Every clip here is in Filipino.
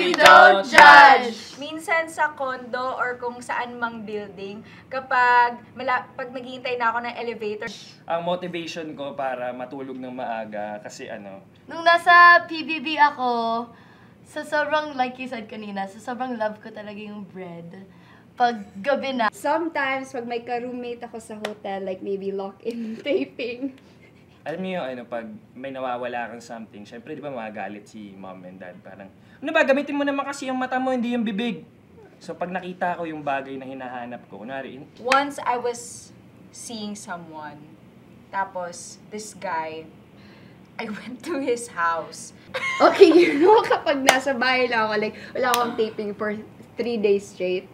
we don't judge! Minsan sa condo or kung saan mang building, pag naghihintay na ako ng elevator. Ang motivation ko para matulog ng maaga kasi Nung nasa PBB ako, sa sobrang, like you said kanina, sa sobrang love ko talaga yung bread. Pag gabi na. Sometimes, pag may ka-roommate ako sa hotel, like maybe lock-in taping. Alam niyo yung pag may nawawala kang something, syempre di ba magagalit si mom and dad, parang, ano ba, gamitin mo naman kasi yung mata mo, hindi yung bibig. So pag nakita ko yung bagay na hinahanap ko, kunwari, Once I was seeing someone, tapos this guy, I went to his house. Okay, kapag nasa bahay lang ako, like, wala akong taping for 3 days straight,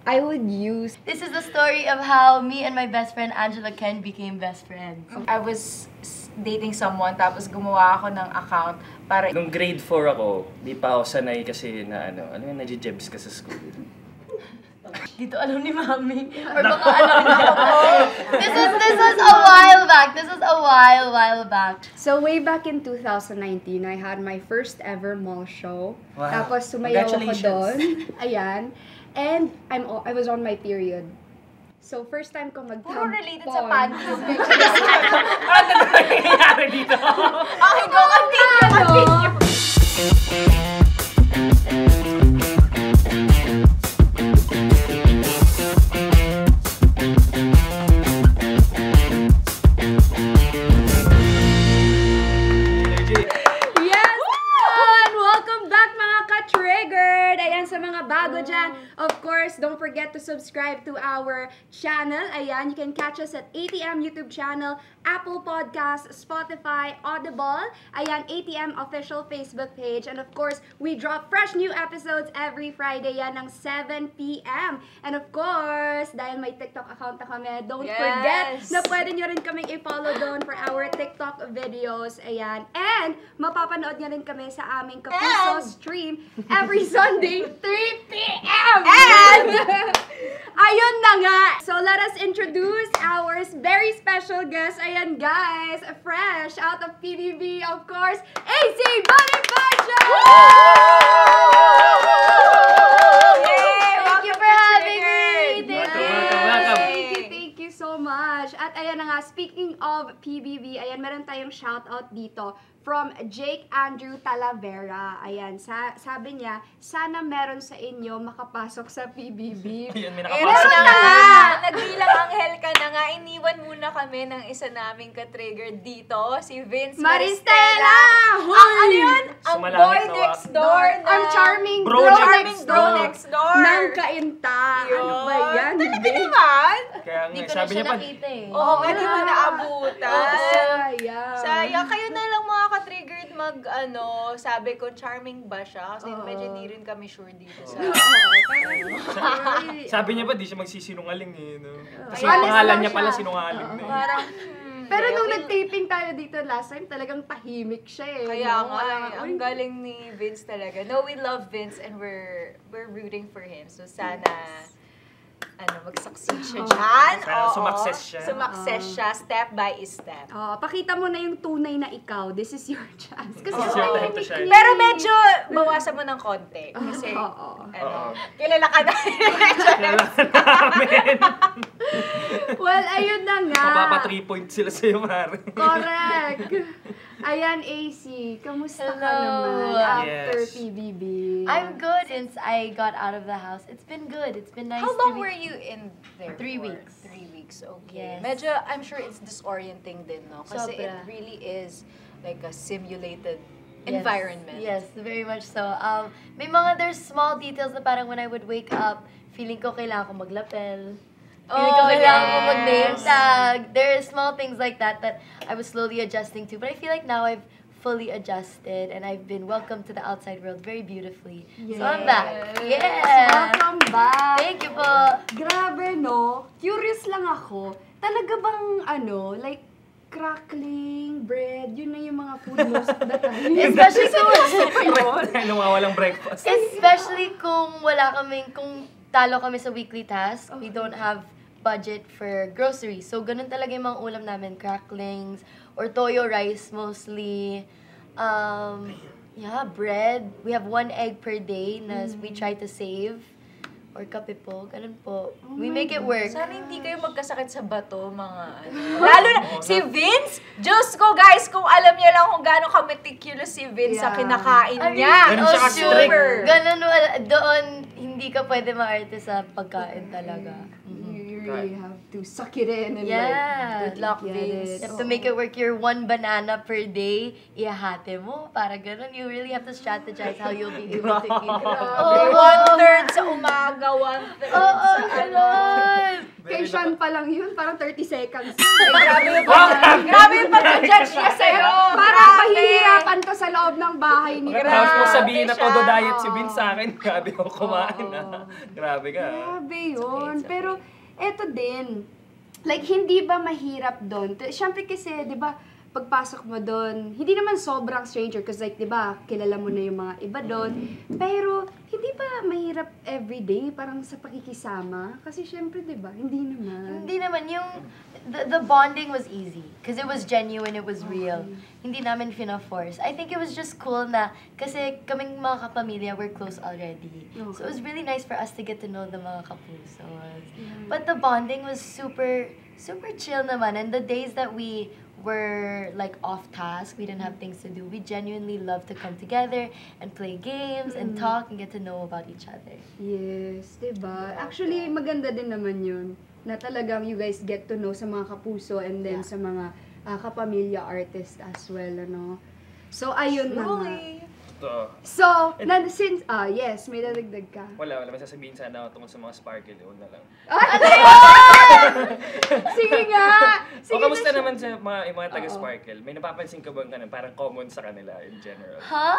I would use... This is the story of how me and my best friend Angela Ken became best friends. I was dating someone, tapos gumawa ako ng account para... Nung grade 4 ako, di pa ako sanay kasi na yung nadjijebs ka sa school. Dito alam ni Mami. Or baka alam niya ako. This was a while back. This was a while back. So, way back in 2019, I had my first ever mall show. Wow. Tapos, sumayaw ako Congratulations. doon. Ayan. And I was on my period. So, first time ko Puro related sa panties. Ano nangyayari dito? Okay, go, continue. Yes! And welcome back mga ka-triggered! Ayan, sa mga bago dyan, of course, don't forget to subscribe to our channel. Ayan, you can catch us at ATM YouTube channel, Apple Podcasts, Spotify, Audible. Ayan, ATM official Facebook page. And of course, we drop fresh new episodes every Friday yan ng 7 p.m. And of course, dahil may TikTok account na kami, don't forget na pwede nyo rin kaming i-follow doon for our TikTok videos. Ayan. And mapapanood nyo rin kami sa aming Kapuso stream every Sunday, 3 p.m. And ayun na nga. So let us introduce our very special guest. Ayan guys, fresh out of PBB, of course, AC Bonifacio! Thank you for having me. Thank you so much. At ayan na nga, speaking of PBB, ayan, meron tayong shoutout dito from Jake Andrew Talavera. Ayan, sabi niya, sana meron sa inyo makapasok sa PBB. Ayun, may Meron nakapasok na na. nga! Nagbilang anghel ka na nga. Iniwan muna kami ng isa naming ka-trigger dito, si Vince Maristela! Ang ano yun? Ang Sumalangit boy na next door na... Ang charming Bro bro next next bro door. next door. Ng kainta. Ano ba yan? Talaga naman? Kaya Hindi nga, ko na sabi siya niya pa, nakita eh. Oo, nga di mo naabutan. Sayang. Sayang, kayo na lang mga ka-triggered sabi ko, charming ba siya? Kasi Oo. medyo di rin kami sure dito sa... sabi niya pa, di siya magsisinungaling eh. No? Kasi Honest yung pangalan lang niya pala siya. sinungaling na eh. Parang, Pero okay, nung okay. nag-taping tayo dito last time, talagang tahimik siya eh. Kaya no? nga, Walang- ang galing ni Vince talaga. No, we love Vince and we're rooting for him. So sana, mag-succeed siya dyan. Sana Oo. sumakses siya. Sumakses siya, step by step. Pakita mo na yung tunay na ikaw. This is your chance. Kasi This is your time to shine. Pero medyo bawasan mo ng konti. Kasi, Oo. kilala ka na. Well, ayun na nga. Mapapa 3 points sila sa'yo, Mari. Correct. Ayan, AC. Kamusta ka Hello. naman after Yes. PBB? I'm good since I got out of the house. It's been good. It's been nice How to long be... were you in there 3 for? weeks. 3 weeks, okay. Yes. Medyo, I'm sure it's disorienting din, no? Kasi it Sobra. really is like a simulated Yes. environment. Yes, very much so. There's small details na parang when I would wake up, feeling ko kailangan ko maglapel. Feeling ko kailangan ko mag-name tag. There are small things like that I was slowly adjusting to. But I feel like now I've fully adjusted and I've been welcomed to the outside world very beautifully. So I'm back. Yeah! Welcome back. Thank you po. Grabe, no? Curious lang ako. Talaga bang, like, crackling, bread, yun na yung mga food most of the time. Especially kung... Nawawalang breakfast. Especially kung kung talo kami sa weekly task, we don't have budget for groceries. So, ganun talaga yung mga ulam namin, cracklings, or toyo rice mostly. Yeah, bread. We have 1 egg per day na we try to save. Or kape po, ganun po. We make it work. Sana hindi kayo magkasakit sa bato, mga ano. Lalo na, si Vince, Diyos ko guys, kung alam niyo lang kung gaano ka-meticulous si Vince sa kinakain niya. Ganun siya ka-strict. Ganun, doon, hindi ka pwede ma-arte sa pagkain talaga. You really have to suck it in and Yeah. Good luck, get Vince. You have to make it work. Your 1 banana per day, ihahati mo. Para ganun, you really have to strategize how you'll be able to eat. One-third sa umaga, one-third Oo, sa ano. ganun. Kay Sean pa lang yun, parang 30 seconds. Grabe yung pag-judge niya sa'yo. Parang mahihirapan to sa loob ng bahay ni Tapos mo sabihin na siya. todo diet si Vince sa akin, grabe ako kumain na. Grabe ka. Grabe yun. Pero, eto din, like, hindi ba mahirap doon? Siyempre kasi, di ba, pagpasok mo doon, hindi naman sobrang stranger kasi like, di ba, kilala mo na yung mga iba doon. Pero, hindi ba mahirap everyday, parang sa pakikisama? Kasi syempre, di ba, hindi naman. Hindi naman, yung, the bonding was easy. Because it was genuine, it was real. Hindi namin fina-force. I think it was just cool na, kasi kaming mga kapamilya, we're close already. So it was really nice for us to get to know the mga kapusos. But the bonding was super, super chill naman. And the days that we were like off task, we didn't have things to do, we genuinely love to come together and play games and talk and get to know about each other. Yes, di ba? Actually, maganda din naman yun. Na talagang you guys get to know sa mga kapuso and then sa mga kapamilya artist as well, ano? So, ayun na nga. Ito. So, since, yes, may dadagdag ka. Wala may sasabihin sana ako tungkol sa mga sparkle. Huwag na lang. Sige nga! O, kamusta naman sa mga taga-sparkle? May napapansin ka bang parang common sa kanila in general? Ha?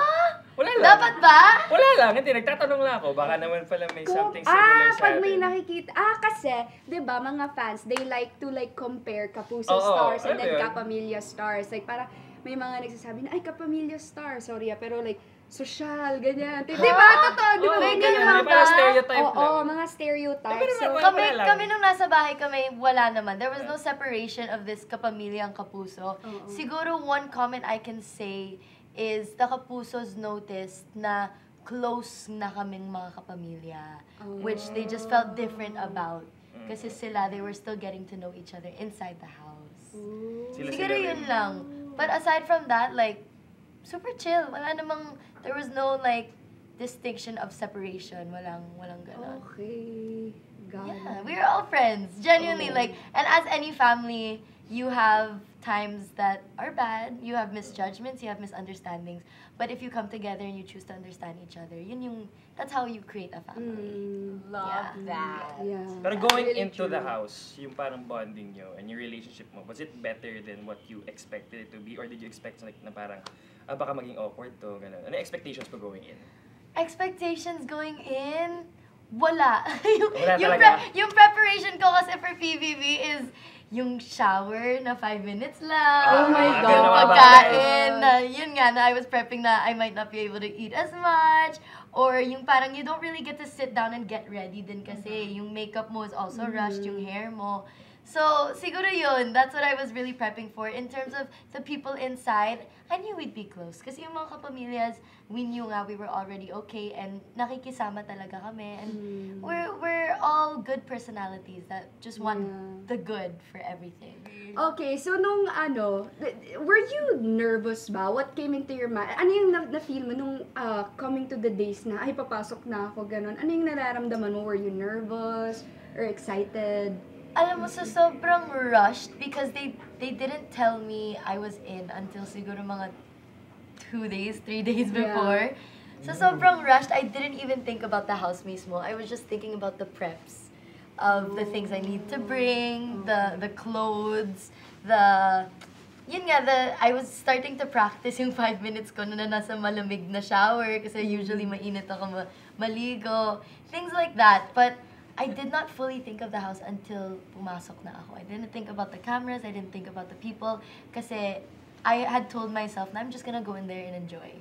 Wala lang. Dapat ba? Wala lang. Hindi, nagtatanong lang ako. Baka naman pala may something similar sa pag may atin. nakikita, kasi, di ba, mga fans, they like to compare Kapuso Oo, stars and ano then yun? Kapamilya stars. Like, para may mga nagsasabi na, ay, Kapamilya star, sorry pero like, social, ganyan. Di ba? Totoo, di ba? Oo, May ganyan. ganyan May parang stereotype Oo, lang. mga stereotypes. Pero So, wala lang. Kami nung nasa bahay kami, wala naman. There was no separation of this kapamilyang kapuso. Siguro one comment I can say is the kapusos noticed na close na kaming mga kapamilya. Which they just felt different about. Kasi sila, they were still getting to know each other inside the house. Siguro yun lang. But aside from that, like, super chill. Wala namang, there was no like distinction of separation. Walang ganon. okay. Got Yeah, it. we were all friends. Genuinely, like, and as any family, you have times that are bad, you have misjudgments, you have misunderstandings. But if you come together and you choose to understand each other, that's how you create a family. Love that. Yeah. Pero going Really into true. the house, yung parang bonding nyo and your relationship mo, was it better than what you expected it to be? Or did you expect like na parang, baka maging awkward to, gano'n? Ano yung expectations mo going in? Expectations going in, wala. Wala talaga? Yung preparation ko kasi for PBB is yung shower na 5 minutes lang. Oh my God. Yung pagkain na, yun nga, na I was prepping na I might not be able to eat as much. Or yung parang you don't really get to sit down and get ready din kasi. Yung makeup mo is also rushed, yung hair mo. So, siguro yun, that's what I was really prepping for. In terms of the people inside, I knew we'd be close. Kasi yung mga kapamilyas, we knew nga we were already okay and nakikisama talaga kami. And we're all good personalities that just want the good for everything. Okay, so nung were you nervous ba? What came into your mind? Ano yung na-feel mo nung coming to the days na, ay, papasok na ako, ganun? Ano yung nararamdaman mo? Were you nervous or excited? Alam mo, so sobrang rushed because they didn't tell me I was in until siguro mga 2 days, 3 days before. So sobrang rushed. I didn't even think about the house mismo. I was just thinking about the preps of the things I need to bring, the clothes, yun nga, I was starting to practice yung 5 minutes ko na nasa malamig na shower kasi usually mainit ako maligo. Things like that. But I did not fully think of the house until pumasok na ako. I didn't think about the cameras, I didn't think about the people, kasi I had told myself na I'm just gonna go in there and enjoy.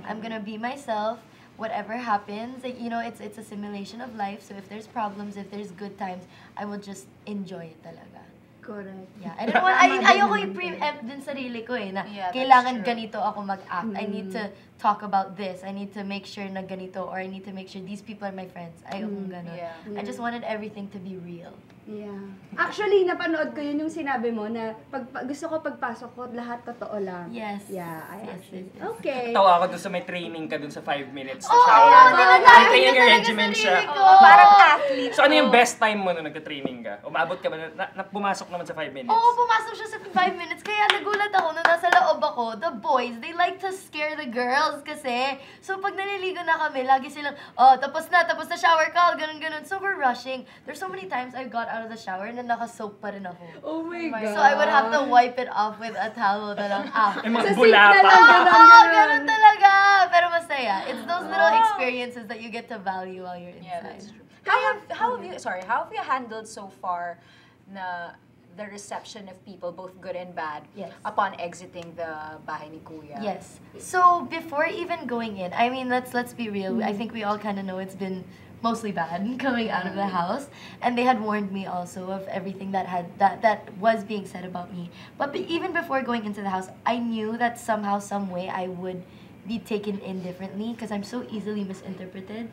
I'm gonna be myself, whatever happens, like, it's a simulation of life, so if there's problems, if there's good times, I will just enjoy it talaga. Correct. Yeah, I don't want, ayoko i-preempt din sarili ko na Yeah, that's kailangan true. ganito ako mag-act. I need to talk about this. I need to make sure na ganito, or I need to make sure these people are my friends. Ayokong ganon. Yeah. I just wanted everything to be real. Yeah. Actually, napanood ko yun yung sinabi mo na gusto ko pagpasok ko, lahat totoo lang. Yes. Yeah, I Yes, actually. yes, yes. Okay. Tawa ako dun sa may training ka dun sa 5 minutes na Oo, shower. dinadali May ko training talaga regimen siya. sarili ko. Parang athlete. So ano yung best time mo nung nagka-training ka? Umabot ka ba? Pumasok naman sa 5 minutes? Oo, pumasok siya sa 5 minutes. Kaya nagulat ako nung nasa loob ako, the boys, they like to scare the girls kasi. So pag naliligo na kami, lagi silang, oh, tapos na shower call, ganun. So we're rushing. There's so many times I got out of the shower na naka-soap pa rin ako. Oh my God. So I would have to wipe it off with a towel na lang after. Yung mga Sa bula sink na pa. lang, Oo, ganun talaga. Pero masaya. It's those little experiences that you get to value while you're Yeah, inside. that's true. How have you handled so far the reception of people, both good and bad, Yes. upon exiting the bahay ni Kuya? Yes. So before even going in, I mean, let's be real. I think we all kind of know it's been mostly bad coming out of the house, and they had warned me also of everything that was being said about me. But even before going into the house, I knew that somehow, some way, I would be taken in differently because I'm so easily misinterpreted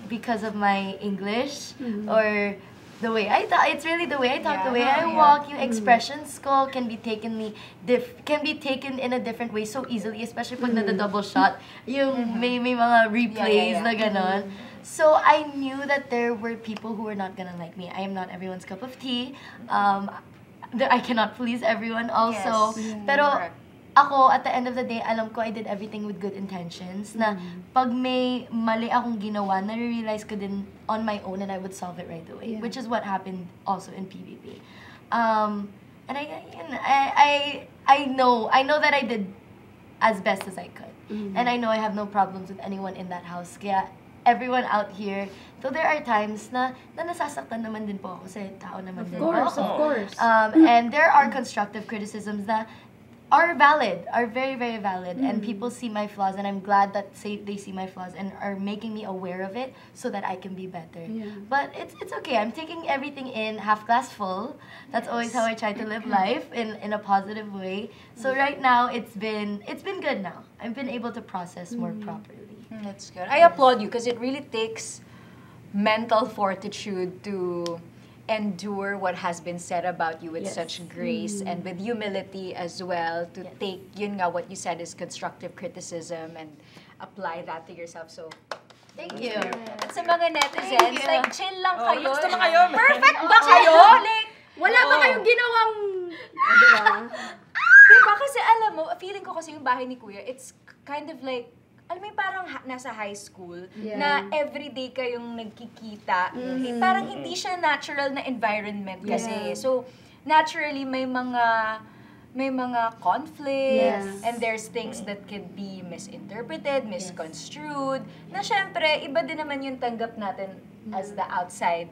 because of my English or the way I talk. It's really the way I talk, the way I walk. Yung expressions ko can be taken in a different way so easily, especially pag double shot. Yung may mga replays na ganon. So I knew that there were people who were not gonna like me. I am not everyone's cup of tea. I cannot please everyone also. Yes. Pero Correct. ako, at the end of the day, alam ko I did everything with good intentions. Na pag may mali akong ginawa, nare-realize ko din on my own and I would solve it right away. Yeah. Which is what happened also in PBB. And I know that I did as best as I could. And I know I have no problems with anyone in that house. Kaya everyone out here, so there are times na nasasaktan naman din po ako kasi tao naman din po ako. Of course. And there are constructive criticisms that are valid, are very, very valid. And people see my flaws, and I'm glad that they see my flaws and are making me aware of it so that I can be better. Yeah. But it's okay. I'm taking everything in half glass full. That's always how I try to live life, in a positive way. So right now, it's been good now. I've been able to process more properly. That's good. I applaud you because it really takes mental fortitude to endure what has been said about you with Yes. such grace and with humility as well, to Yes. take yun nga what you said is constructive criticism and apply that to yourself. So Thank you. at sa mga netizens, Thank you. like chill lang Oh, kayo. gusto mo kayo, man. Perfect ba kayo? Like, Wala pa kayong ginawang... Diba? diba kasi alam mo, feeling ko kasi yung bahay ni Kuya, it's kind of like, alam mo yung parang nasa high school, Yeah. na everyday kayong nagkikita. Eh, parang hindi siya natural na environment kasi. Yeah. So, naturally, may mga conflicts, Yes. and there's things that can be misinterpreted, misconstrued, na syempre, iba din naman yung tanggap natin as the outside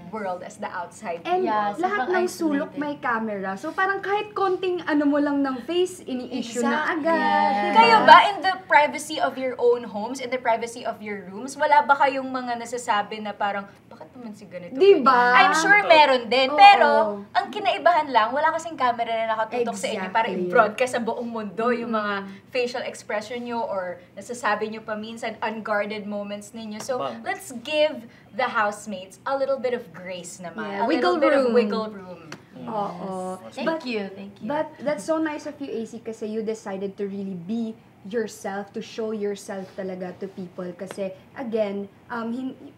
world, as the outside And Yeah, lahat sobrang ng sulok isolated. may camera. So parang kahit konting ano mo lang ng face, ini-issue na Exactly. agad. Yeah. diba? Kayo ba, in the privacy of your own homes, in the privacy of your rooms, wala ba kayong mga nasasabi na parang, bakit naman si ganito? Diba? I'm sure meron din. Oo. Pero, ang kinaibahan lang, wala kasing camera na nakatutok sa inyo para Exactly. i-broadcast sa buong mundo yung mga facial expression nyo or nasasabi nyo pa minsan unguarded moments ninyo. So, Bang. let's give the housemates a little bit of grace naman. Yeah, a wiggle little bit of room. wiggle room. Oo. Thank you. But that's so nice of you, AC, kasi you decided to really be yourself, to show yourself talaga to people. Kasi, again,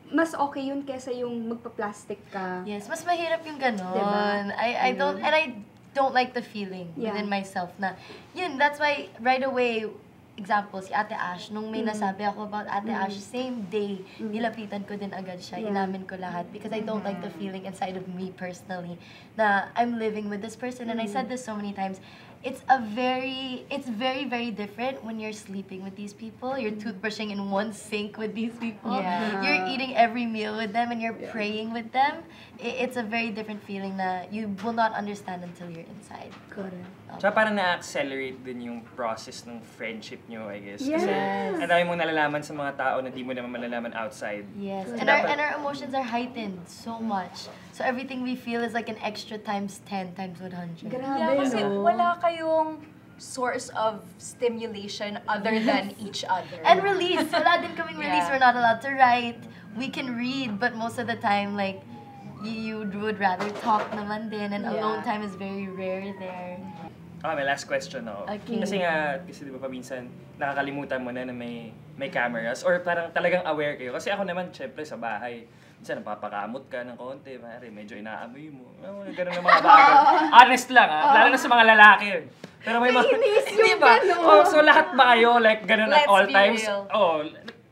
mas okay yun kesa yung magpa-plastic ka. Yes, mas mahirap yung ganon. Diba? I don't like the feeling Yeah. within myself na, yun, that's why right away, example, si Ate Ash, nung may nasabi ako about Ate Ash, same day, nilapitan ko din agad siya, Yeah. inamin ko lahat because I don't like the feeling inside of me personally na I'm living with this person. And I said this so many times, it's very, very different when you're sleeping with these people, you're toothbrushing in one sink with these people, Yeah. you're eating every meal with them, and you're praying with them. It's a very different feeling na you will not understand until you're inside. Correct. Tsaka parang na-accelerate din yung process ng friendship nyo, I guess. Kasi Yes. ang dami mong nalalaman sa mga tao na di mo naman malalaman outside. Yes, So and dapat- our emotions are heightened so much. So everything we feel is like an extra times 10 times 100. Grabe, Yeah, kasi no? wala kayong source of stimulation other than each other. And release. Wala din kaming release. Yeah. We're not allowed to write. We can read, but most of the time, like, you would rather talk naman din, and alone time is very rare there. May last question ako. Okay. Kasi di ba paminsan, nakakalimutan mo na may cameras or parang talagang aware kayo. Kasi ako naman, syempre, sa bahay, minsan napapakamot ka ng konti, medyo inaamoy mo. Ganun ng mga bagay. Honest lang, lalo na sa mga lalaki. Pero may mga, hindi ba? So lahat ba kayo, like, ganun at all times?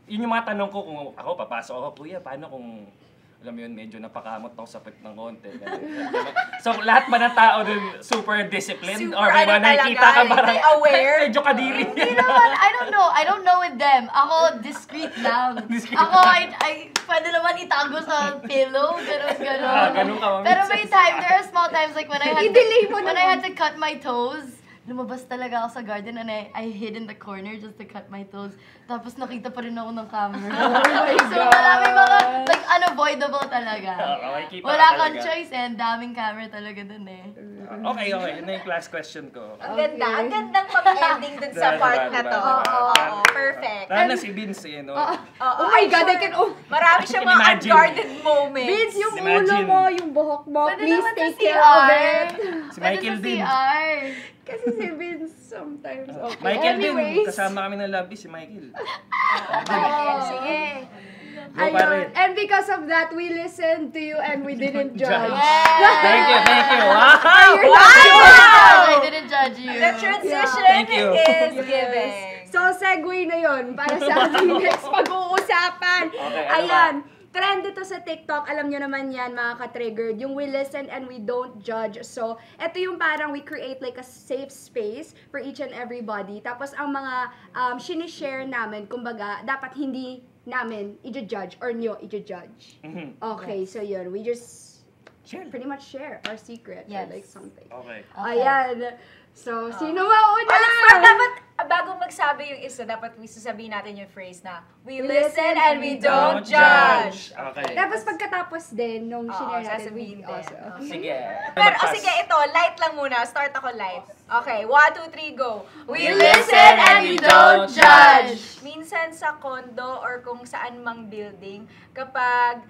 Yun yung mga tanong ko kung ako, papasok ako, kuya, paano kung alam mo yun, medyo napakamot ako sa pit ng konti. So, lahat ba ng tao dun super disciplined? Or may mga nakikita ka parang aware? medyo kadiri Hindi naman, I don't know with them. Ako, discreet lang. Ako, I pwede naman itago sa pillow, gano'n. Ganun ka, Pero may time, there are small times like when I had to cut my toes, lumabas talaga ako sa garden and I hid in the corner just to cut my toes. Tapos nakita pa rin ako ng camera. So maraming mga, like, unavoidable talaga. Wala kang choice and daming camera talaga dun eh. Okay. Yun na yung last question ko. Ang ganda. Ang gandang mag-ending dun sa part na to. Perfect. Lalo na si Vince, no? Oh my God, I can... Marami siyang mga unguarded moments. Vince, yung Imagine. ulo mo, yung buhok mo, Pwede please naman sa take care of CR. it. Si Michael Pwede din. sa CR. Kasi si Vince sometimes, okay. Michael din. Anyways, Kasama kami ng lobby, si Michael. Sige. Go pa rin. And because of that, we listened to you and we didn't judge. Thank you. I didn't judge you. The transition Thank you. is given. So, segue na yun para sa ating next pag-uusapan. Okay, Ayan. Trend ito sa TikTok, alam nyo naman yan mga ka-triggered, yung we listen and we don't judge. So, ito yung parang we create like a safe space for each and everybody. Tapos ang mga sinishare namin, kumbaga, dapat hindi namin i-judge or nyo i-judge. Okay, so yun, we just pretty much share our secret or like something. Okay. Ayan. So, sino mauna? Let's start. Dapat, bago magsabi yung isa, dapat sasabihin natin yung phrase na, we listen and we don't judge. Okay. Tapos pagkatapos din, nung share natin, sasabihin we din. also. Sige. Pero, sige, ito, light lang muna. Start ako light. Okay, 1, 2, 3, go. We listen and we don't judge. Minsan sa condo or kung saan mang building, pag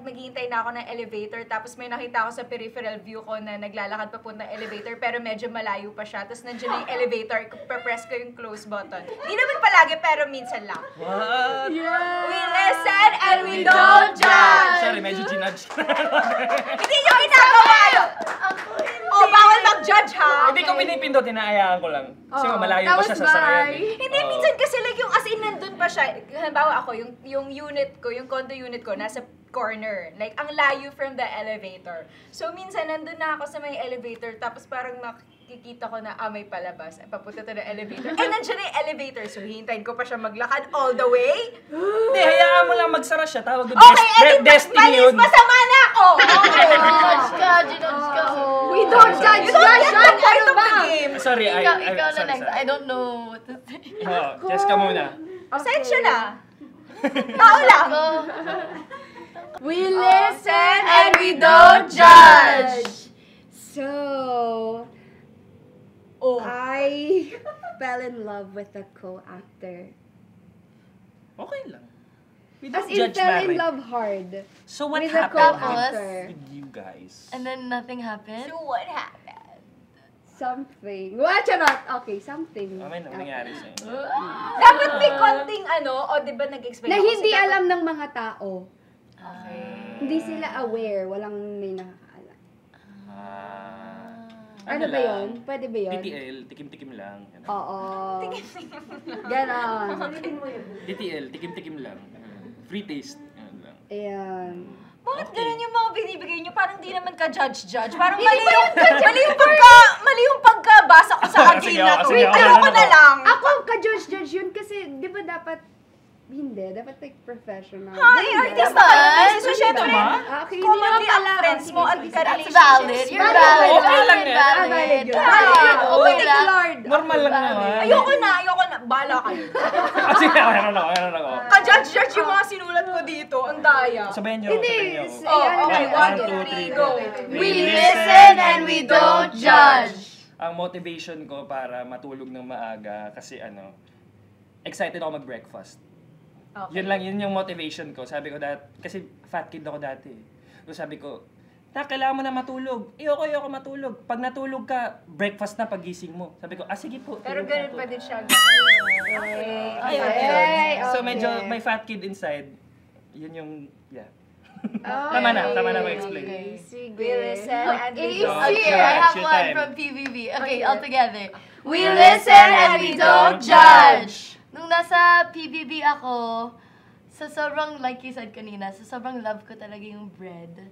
naghihintay na ako ng elevator, tapos may nakita ako sa peripheral view ko na naglalakad papunta ng elevator, pero medyo malayo pa siya, tapos nandiyan na yung elevator, press ko yung close button. Hindi naman palagi, pero minsan lang. What? We listen and we don't judge. Sorry, medyo ginudge. Hindi nyo ginagawa yun! Bawal mag-judge ha! Hindi ko pinipindot, inaayaan ko lang. Kasi malayo pa siya sa Tapos sarayan. Hindi, minsan kasi like yung as in nandun pa siya. Halimbawa ako, yung unit ko, yung condo unit ko, nasa corner. Like, ang layo from the elevator. So, minsan nandun na ako sa may elevator, tapos parang makikita ko na, may palabas. Papunta to ng elevator. Nandiyan na yung elevator. So, hintayin ko pa siya maglakad all the way. Hindi, hayaan mo lang magsara siya. Tawag doon, Okay, destiny yun. masama na ako! Okay. Judge ka. We don't judge! You don't get the point Ano of the ba? game. Sorry, Ikaw na sorry, next. sorry. I don't know what to say. Jess ka muna. Pasensya na. Tao lang. We listen and we don't judge. So, I fell in love with a co-actor. Okay lang. We As don't in, judge, fell in Mary. love hard. So what With a happened co-actor. with you guys? And then nothing happened. So what happened? Something. What? Charot. Okay, something. May nangyari sa inyo. Dapat may konting di ba nag-explain Na ako? hindi Kasi dapat- alam ng mga tao. Okay. Hindi sila aware. Walang may nakakaalam. Ano ba lang? yun? Pwede ba yun? TTL, tikim-tikim lang. Oo. Ganon. TTL, tikim-tikim lang. Free taste. Yan lang. Ayan. Bakit ganun yung mga binibigay nyo? Parang di naman ka-judge-judge. Parang Hindi mali ba yung, mali yung pagkabasa ko sa Sige, game na to. sige, Ayoko na lang. Ako, ka-judge-judge yun kasi, di ba dapat, hindi, dapat like professional. Ay, artista ka naman. So, syempre, Okay, hindi commonly naman ang pala. friends mo at That's ka-relationships. valid. You're Valid. valid. Okay lang yan. Valid yun. Valid. Valid. Okay Okay, thank you, lang. Lord. Normal lang naman. Ayoko na. Bala kayo. Sige, meron ako. Ka-judge-judge yung mga sinulat ko dito. Ang daya. Sabayan niyo, Hindi. sabayan niyo. Oh, okay. Yeah, 1, 2, 3, go. We listen and we don't judge. ang motivation ko para matulog ng maaga kasi excited ako mag-breakfast. Okay. Yun yung motivation ko. Sabi ko kasi fat kid ako dati. So sabi ko, kailangan mo na matulog. Ayoko matulog. Pag natulog ka, breakfast na pagising mo. Sabi ko, sige po. Pero tulog ganun ako. pa din siya. Okay. Ayun. So okay. medyo may fat kid inside. Yun yung, yeah. Okay. Tama na ma-explain. Okay, sige. We listen and we Okay, don't I Judge. have Your one time. from PBB. Okay, all together. We listen and we don't judge. Nung nasa PBB ako, sa sobrang, like you said kanina, sa sobrang love ko talaga yung bread.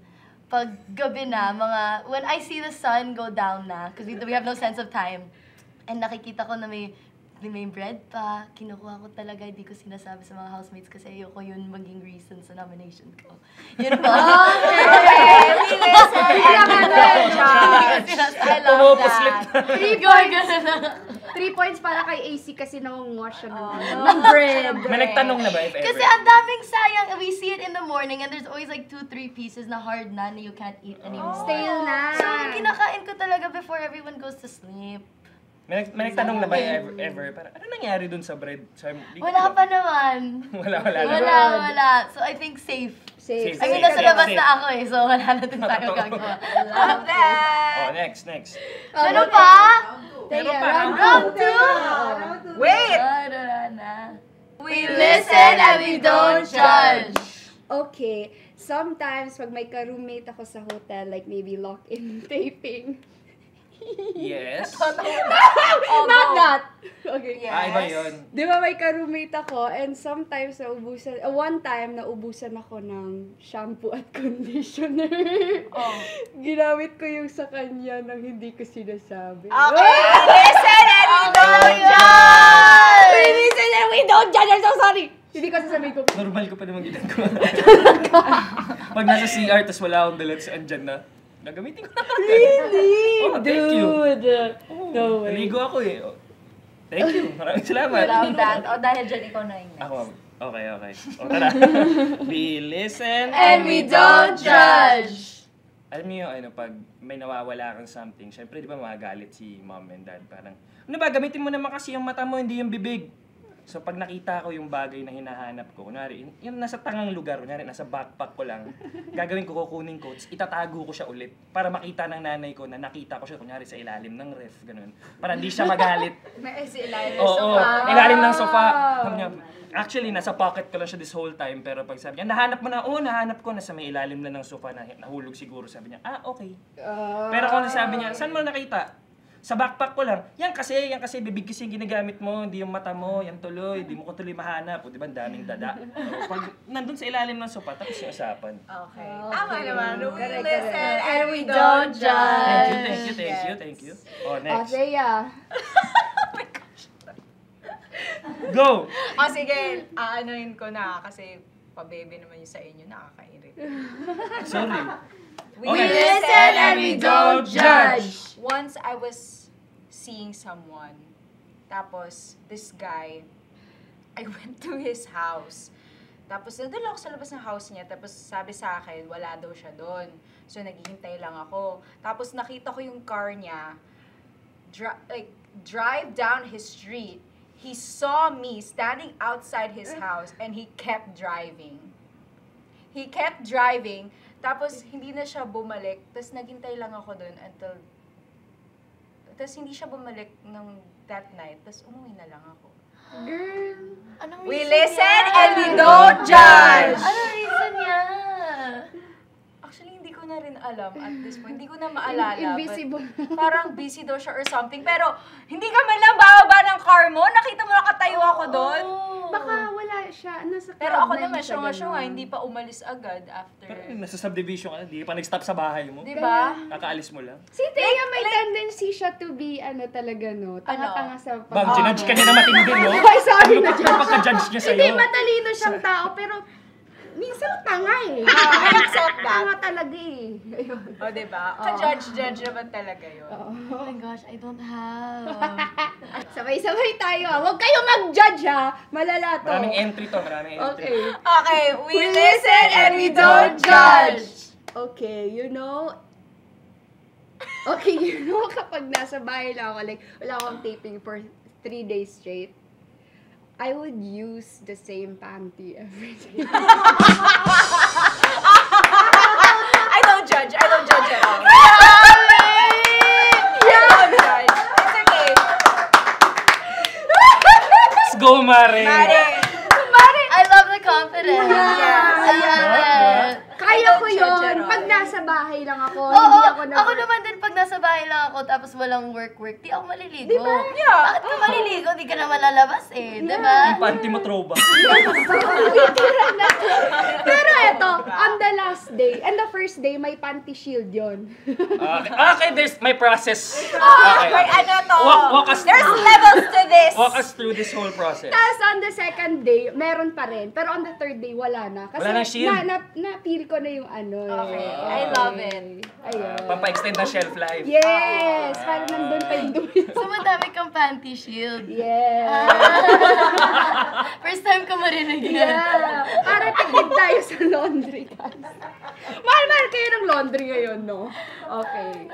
Pag gabi na, when I see the sun go down na, because we have no sense of time, and nakikita ko na may bread pa, kinukuha ko talaga, hindi ko sinasabi sa mga housemates kasi ayoko yun maging reason sa nomination ko. Yun po. Okay, we listen and we don't judge. I love Pumupuslip that. na. 3 points. 3 points para kay AC kasi nangunguha siya ng bread. May nagtanong na ba if ever? Kasi ang daming sayang. We see it in the morning and there's always like 2-3 pieces na hard na you can't eat anymore. Stale na. So, kinakain ko talaga before everyone goes to sleep. May nagtanong na ba ever? Parang, ano nangyari dun sa bread? Wala pa naman. Wala. So, I think safe. Safe. I mean, Safe, nasa labas safe. na ako eh. So, wala na din tayo gagawa. Love that. Oh, next. Ano pa? Meron pa. Round 2! Wait. Wala na. We listen and we don't judge. Okay. Sometimes, pag may ka-roommate ako sa hotel, like maybe lock-in taping. Yes. Oh, Not go. that! Okay. Yes. Iba yun. Di ba may ka-roommate ako and sometimes one time naubusan ako ng shampoo at conditioner. Oh. Ginamit ko yung sa kanya nang hindi ko sinasabi. Okay, listen and we don't yeah. judge. We listen and we don't judge. I'm so sorry! Hindi ko sasabihin ko. Normal ko pa naman ginagawa. Pag nasa CR, tas wala akong dalat sa andyan na, gagamitin ko na agad. Really? Oh, thank you. Dude. No way. Naligo ako eh. Oh, thank you. Maraming salamat. Love that. O dahil dyan ikaw na yung next. Ako, okay. O tara. We listen And we don't judge. Alam niyo, pag may nawawala kang something, syempre, di ba, magagalit si mom and dad. Parang, ano ba, gamitin mo naman kasi yung mata mo, hindi yung bibig. So, pag nakita ko yung bagay na hinahanap ko, kunwari, yung nasa tangang lugar, kunwari, nasa backpack ko lang, gagawin ko, kukunin ko, itatago ko siya ulit para makita ng nanay ko na nakita ko siya, kunwari, sa ilalim ng ref, ganun. Para hindi siya magalit. May ilalim ng Oo, sofa. ilalim ng sofa. Sabi niya, actually, nasa pocket ko lang siya this whole time, pero pag sabi niya, nahanap mo na, nahanap ko, nasa may ilalim na ng sofa, na nahulog siguro, sabi niya, okay. Pero kung sabi niya, saan mo nakita? Sa backpack ko lang. Yan kasi bibig kasi yung ginagamit mo, hindi yung mata mo, yan tuloy, hindi mo ko tuloy mahanap. O di ba, daming dada. Pag nandun sa ilalim ng sopa, tapos yung usapan. Okay. Tama naman. We Correct, listen correct. and we don't judge. Thank you. Oh, next. Thea. Go! Sige, aanoin ko na kasi pa-baby naman yung sa inyo, nakakairit. Sorry. We Okay. listen and we don't judge. Once I was seeing someone, tapos this guy, I went to his house. Tapos nandun ako sa labas ng house niya, tapos sabi sa akin, wala daw siya doon. So naghihintay lang ako. Tapos nakita ko yung car niya, drive down his street. He saw me standing outside his house and he kept driving. Tapos hindi na siya bumalik. Tapos naghintay lang ako doon until... Tapos hindi siya bumalik ng that night. Tapos umuwi na lang ako. Girl. Anong We reason listen niya? and we don't judge! Anong reason niya? Actually, hindi ko na rin alam at this point. Hindi ko na maalala. Invisible. But parang busy daw siya or something. Pero hindi ka man lang bababa ng car mo. Nakita mo nakatayo ako doon. Baka wala siya. Nasa Pero cloud ako nine naman, siya, syunga ganun. hindi pa umalis agad after. Pero nasa subdivision ka na, di pa nag-stop sa bahay mo. Di ba? Kakaalis mo lang. Si Thea may tendency siya to be, talaga, no? Tanga-tanga sa Bang, ginudge ka niya na matindi, no? Ay, sorry na Ano pagka-judge niya sa'yo? Hindi, matalino siyang tao, pero minsan tanga eh. I accept that. Tanga talaga eh. Ayun. O, diba? Ka-judge naman talaga yun. Oh my gosh, I don't have. Sabay-sabay tayo ah. Huwag kayo mag-judge ha. Malala to. Maraming entry to, maraming entry. Okay. Okay, we listen and we don't judge. Okay, Okay, you know, kapag nasa bahay lang ako, like, wala akong taping for 3 days straight, I would use the same panty every day. I don't judge at all. Yeah! I don't judge. It's okay. Let's go, Mare! I love the confidence. Yeah. I love it. Kaya ko I don't judge yun. at all. Pag nasa bahay lang ako, Oo, hindi ako ako naman din pag nasa bahay lang ako tapos walang work, di ako maliligo. Diba? Yeah. Bakit ka maliligo? Di ka naman lalabas eh, diba? Yung panty mo throwback. Pero eto, on the last day, and the first day, may panty shield yon. Okay, there's my process. May ano to. Walk us There's through. levels to this. Walk us through this whole process. Tapos on the second day, meron pa rin. Pero on the third day, wala na. Kasi Wala nang shield. na-feel ko na yung ano. Okay, eh. I love it. Ayun. Pampa-extend ng shelf life. Yes! Parang nandun pa yung dumi. So madami kang panty shield. Yes! First time ko marinig yan. Yeah! Para tipid tayo sa laundry, guys. Mahal kayo ng laundry ngayon, no? Okay.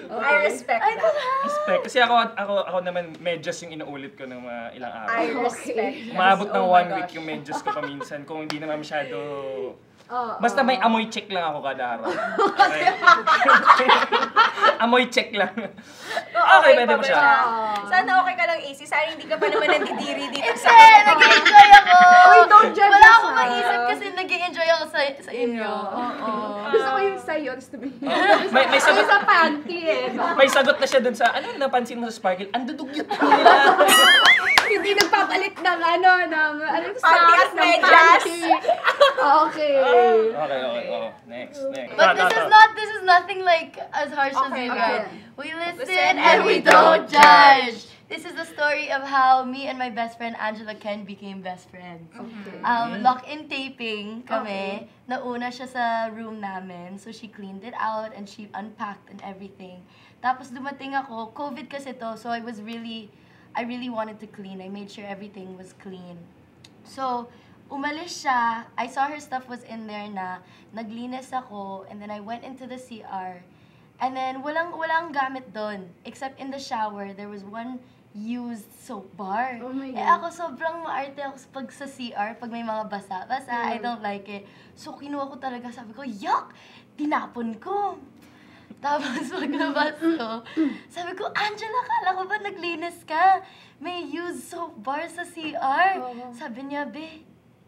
I respect that. Respect. Kasi ako naman medyas yung inuulit ko ng mga ilang araw. I respect that. Umabot ng Oh my 1 week gosh. yung medyas ko paminsan kung hindi naman masyado... Oo. Basta may amoy check lang ako kada araw. Okay? Amoy check lang. Okay, pwede pa mo ba siya. Sana okay ka lang, AC. Sana hindi ka pa naman nandidiri dito sa Hindi, nag-enjoy ako. Uy, don't judge Wala us, akong ah. maisip kasi nag-enjoy ako sa inyo. Oo. Gusto ko yung sa'yo, to be May Sa sagot, panty, eh. No? may sagot na siya dun sa, ano napansin mo sa Sparkle? Ang dudugyot ko. Hindi nagpapalit ng ano, Panty socks, at ng medyas. panty. Okay. Okay. Oh, next. But this is nothing like as harsh as Okay, you okay. guys. We listen Listen and we don't judge. This is the story of how me and my best friend Angela Ken became best friends. Okay. Lock-in taping kami. Nauna siya sa room namin. So she cleaned it out and she unpacked and everything. Tapos dumating ako, COVID kasi to, so I really wanted to clean. I made sure everything was clean. So, umalis siya. I saw her stuff was in there na. Naglinis ako. And then I went into the CR. And then, walang gamit doon. Except in the shower, there was one used soap bar. Oh my God. Ako sobrang maarte ako pag sa CR, pag may mga basa-basa, I don't like it. So, kinuha ko talaga, sabi ko, yuck! Tinapon ko. Tapos, paglabas ko, sabi ko, Angela, kala ko ba naglinis ka? May used soap bar sa CR. Sabi niya, be,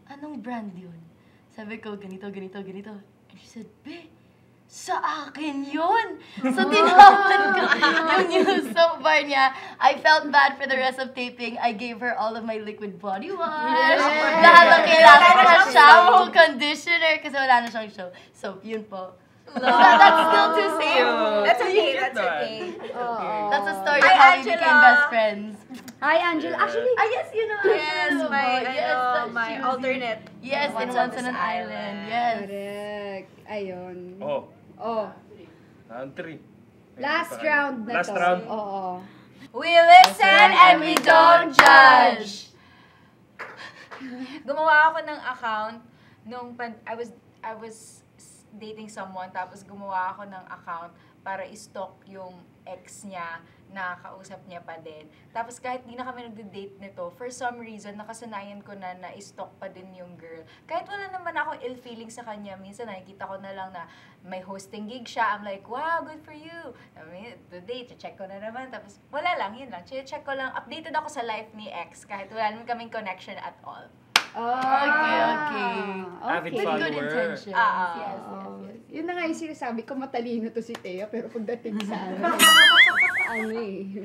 anong brand yun? Sabi ko, ganito. And she said, be, sa akin yun! So, tinapon ko yung used soap bar niya. I felt bad for the rest of taping. I gave her all of my liquid body wash. Lahat ng kailangan ko, shampoo, conditioner, kasi wala na siyang show. So, yun po. That's still too safe. That's okay. That's a story Hi, of how we Angela. became best friends. Hi, Angela. Actually, Yes, you know. Yes, that my she was- alternate. Yes, in Once on an Island. Yes. correct. Ayun. Oh, Oh. round 3. Last round na Last to. round. Oo. We listen and we don't judge. Gumawa ako ng account nung I was dating someone, tapos gumawa ako ng account para i-stalk yung ex niya na kausap niya pa din. Tapos kahit di na kami nagde-date nito, for some reason, nakasanayan ko na na-stalk pa din yung girl. Kahit wala naman akong ill feeling sa kanya, minsan nakikita ko na lang na may hosting gig siya. I'm like, wow, good for you. I mean, today, check ko na naman. Tapos wala lang, yun lang. Check ko lang. Updated ako sa life ni ex kahit wala naman kaming connection at all. Okay. Avid With good follower. intentions. Yes. Yun na nga yung sinasabi ko, matalino to si Thea, pero pagdating sa ano eh.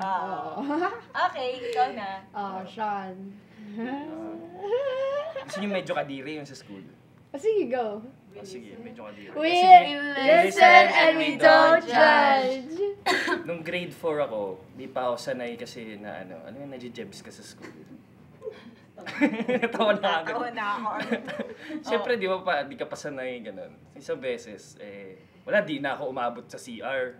Okay, ikaw na. Sean. Gusto niyo medyo kadiri yung sa school? Sige, go. Oh, sige, medyo kadiri. We Sige. listen and we don't judge. Nung grade 4 ako, di pa ako sanay kasi na ano yung nadjejebs ka sa school. Tawa na agad. Tawa na ako. Siyempre, di ka pa sanay, ganun. Isang beses, wala, di na ako umabot sa CR.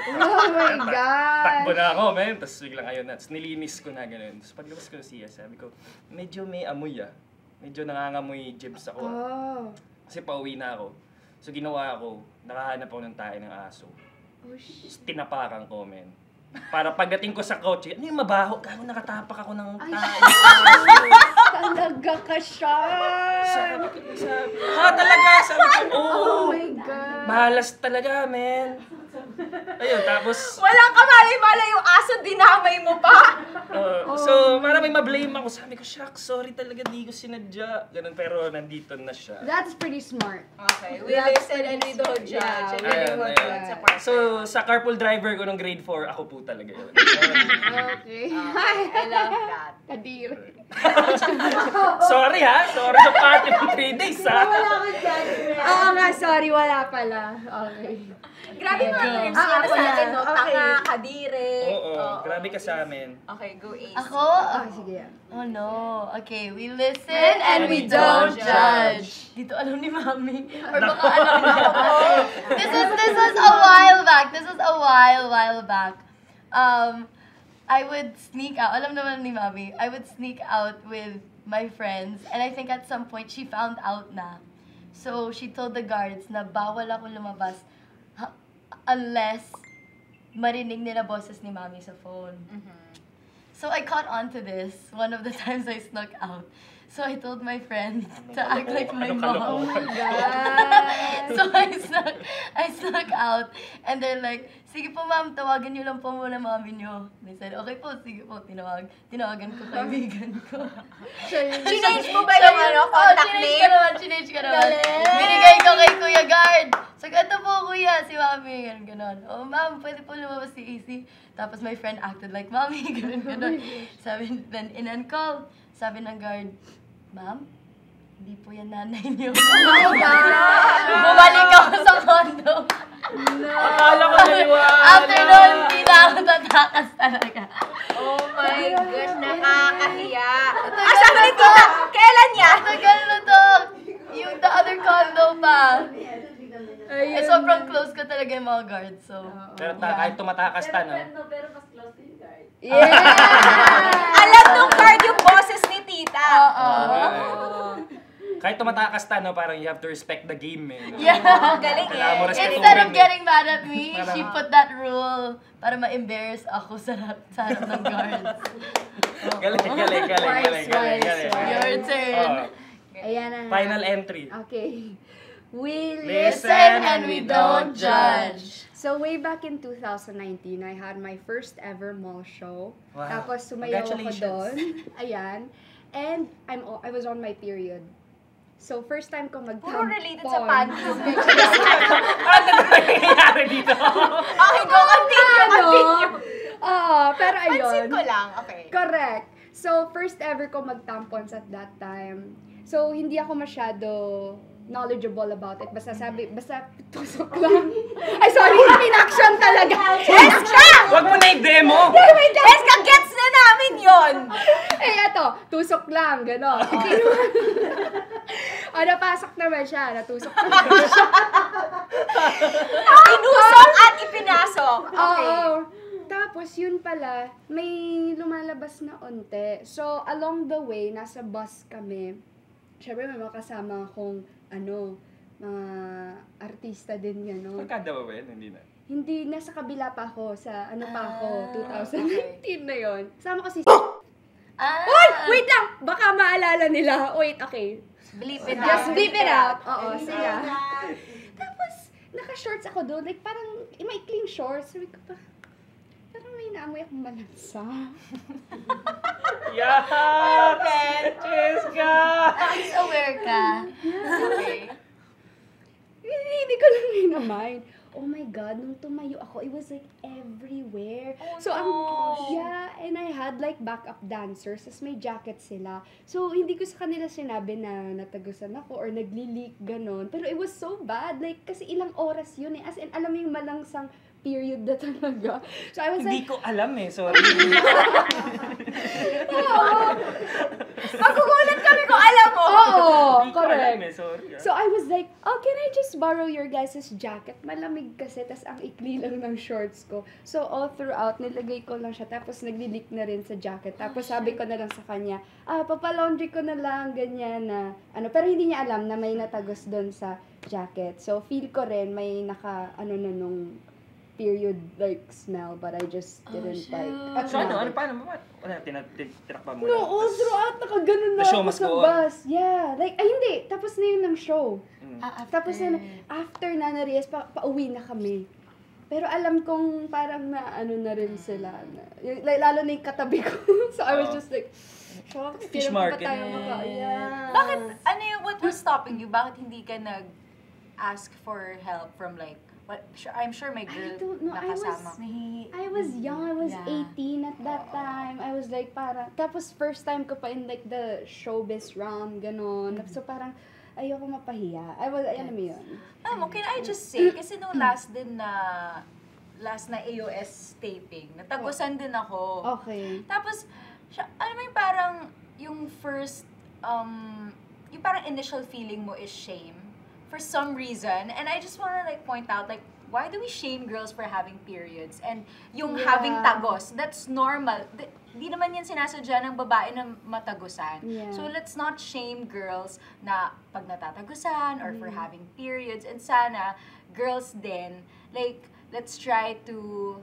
Oh my Takbo God. na ako, men. Tapos biglang ayun na. Tapos nilinis ko na, ganun. Tapos paglabas ko sa CR, sabi ko, medyo may amoy Medyo nangangamoy jibs ako. Oh. Kasi pauwi na ako. So ginawa ako, nakahanap ako ng tae ng aso. Oh, shit. Tinapakan ko, men. Para pagdating ko sa kotse, ano yung mabaho? Gago, nakatapak ako ng tayo. Talaga ka siya. Sabi ko, talaga? Sabi ko, Oh my God. Malas talaga, men. Ayun, tapos, Walang kamalay-malay yung aso, dinamay mo pa. so, para may ma-blame ako, sabi ko, shucks, sorry talaga, di ko sinadya. Ganun, pero nandito na siya. That's pretty smart. Okay, we listen and we don't judge. Yeah, And we we Ayun, won't ayun. judge sa part. So, sa carpool driver ko nung grade 4, ako po talaga yun. Okay. I love that. Kadiri. Sorry ha, sorry sa party ng 3 days ha. Oo nga, sorry, wala pala. Okay. Grabe mga terms Ah, niya ako sa atin, na. no? Okay. Tanga, kadire. Oo, grabe ka sa amin. Okay, go Ace. Ako? Okay, sige yan. Oh no. Okay, we listen and we we don't don't judge. Dito alam ni Mami. Or baka alam niya. This was a while back. This was a while back. I would sneak out. Alam naman ni Mami. I would sneak out with my friends. And I think at some point, she found out na. So, she told the guards na bawal ako lumabas unless marinig nila boses ni Mami sa phone. So I caught on to this one of the times I snuck out. So I told my friend to act like my mom. So I snuck out and they're like, sige po ma'am, tawagan niyo lang po muna mami niyo. They said, okay po, sige po, tinawagan ko kaibigan ko. Change mo ba yung contact name? Chinage ka naman. Binigay ko kay Kuya Guard. So, ito po kuya, si mami, ganon. Oh ma'am, pwede po lumabas si AC. Tapos my friend acted like mami, ganon. Sabi, then in-call, sabi ng guard, ma'am, hindi po yan nanay niyo. Bumalik ako sa condo. Akala ko naniwala. After nun, hindi na ako tatakas talaga. Oh my gosh, nakakahiya. Sabi ni tita, kailan yan? Tagal na to. Yung the other condo pa. Eh, sobrang close ko talaga yung mga guards, so. Pero kahit tumatakas ta, no? Yeah! Alam nung card yung boses ni tita. Kahit tumatakas ta, no? Parang you have to respect the game, eh. No? Yeah. Galing Kailangan mo eh. respetuhin, Instead of eh. getting mad at me, she put that rule para ma-embarrass ako sa harap ng guards. Galing. Your turn. Ayan na. Final entry. Okay. We Listen and we don't judge. So way back in 2019, I had my first ever mall show. Wow. Tapos sumayaw ako Congratulations. doon. Ayan. And I was on my period. So first time ko Puro mag-tampon. related sa panties. Ano na nangyayari dito? Okay, go continue. Pero ayun. Pansin ko lang, okay. Correct. So, first ever ko mag-tampons at that time. So, hindi ako masyado knowledgeable about it. Basta tusok lang. Ay, sorry, in-action talaga. Eska! Huwag mo na i-demo! Eska, gets na namin yon. Eto, tusok lang, gano'n. Napasok naman siya, natusok naman siya. Inusok at ipinasok. Okay. Oo. Tapos, yun pala, may lumalabas na onte. So, along the way, nasa bus kami. Siyempre, may mga kasama akong, mga artista din, gano'n. Magkada ba yun? Hindi na. Hindi, nasa kabila pa ako, sa pa ako, 2019 na yon. Sama ko si Ah! Uy! Wait lang! Baka maalala nila. Wait, okay. Bleep it Just out. beep it out. Oo, sila. Tapos, naka-shorts ako doon. Like, parang, maikling shorts. Sabi ko pa, parang may naamoy akong malansa. Yeah! Cheska! At least aware ka. Okay. Hindi ko lang rin-mind. Oh my God, nung tumayo ako, it was like everywhere. Yeah, and I had like backup dancers, tas may jacket sila. So, hindi ko sa kanila sinabi na natagusan ako or nagli-leak, ganon. Pero it was so bad, like, kasi ilang oras yun eh. As in, alam mo yung malangsang period na talaga. So, I was Hindi like, ko alam eh, sorry. Magugulat kami kung alam mo. oo, Hindi ko alam correct. eh, sorry. So, I was like, oh, can I just borrow your guys' jacket? Malamig kasi, tas ang ikli lang ng shorts ko. So, all throughout, nilagay ko lang siya, tapos nagli-leak na rin sa jacket. Tapos sabi ko na lang sa kanya, papalaundry ko na lang, ganyan na, pero hindi niya alam na may natagos doon sa jacket. So, feel ko rin, may nung period like smell, but I just didn't like So ano, acknowledge. paano mo? Wala, tinakpan mo No, lang. all throughout nakaganon na The show ako must sa go on. bus. Yeah, like, ay hindi, tapos na yun ng show. Tapos na, after na na-realize, pauwi na kami. Pero alam kong parang na ano na rin sila. Like, lalo na yung katabi ko. So I was just like, shocked. Fish kailan pa market. tayo yeah. Bakit, ano yung, what was stopping you? Bakit hindi ka nag-ask for help from like, what, I'm sure may girl I don't know. na kasama. I was young. I was Yeah. 18 at that time. I was like parang, tapos first time ko pa in like the showbiz realm, ganon. So parang, ayoko mapahiya. Alam mo yun. Can I just say, kasi nung last na AOS taping, natagusan din ako. Okay. Tapos, alam mo yung parang, yung first, yung parang initial feeling mo is shame. For some reason, and I just wanna like point out, like, why do we shame girls for having periods? And yung having tagos, that's normal. Di naman yan sinasadya ng babae na matagusan. Yeah. So let's not shame girls na pag natatagusan or for having periods. And sana, girls din, like, let's try to,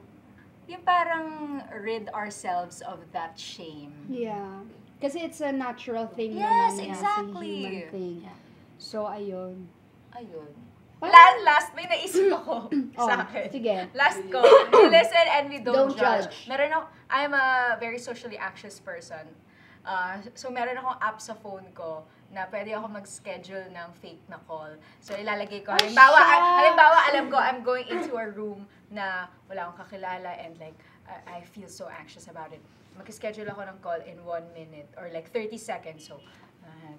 yung parang rid ourselves of that shame. Yeah. Kasi it's a natural thing Yes, naman. exactly. It's a human thing. So, ayun. Ayun. Parang- Last, may naisip ako sa akin. Sige. Last ko, we listen and we don't, Don't judge. Meron ako, I'm a very socially anxious person. So meron akong app sa phone ko na pwede ako mag-schedule ng fake na call. So ilalagay ko, halimbawa alam ko I'm going into a room na wala akong kakilala and like, I feel so anxious about it. Mag-schedule ako ng call in 1 minute or like 30 seconds. So,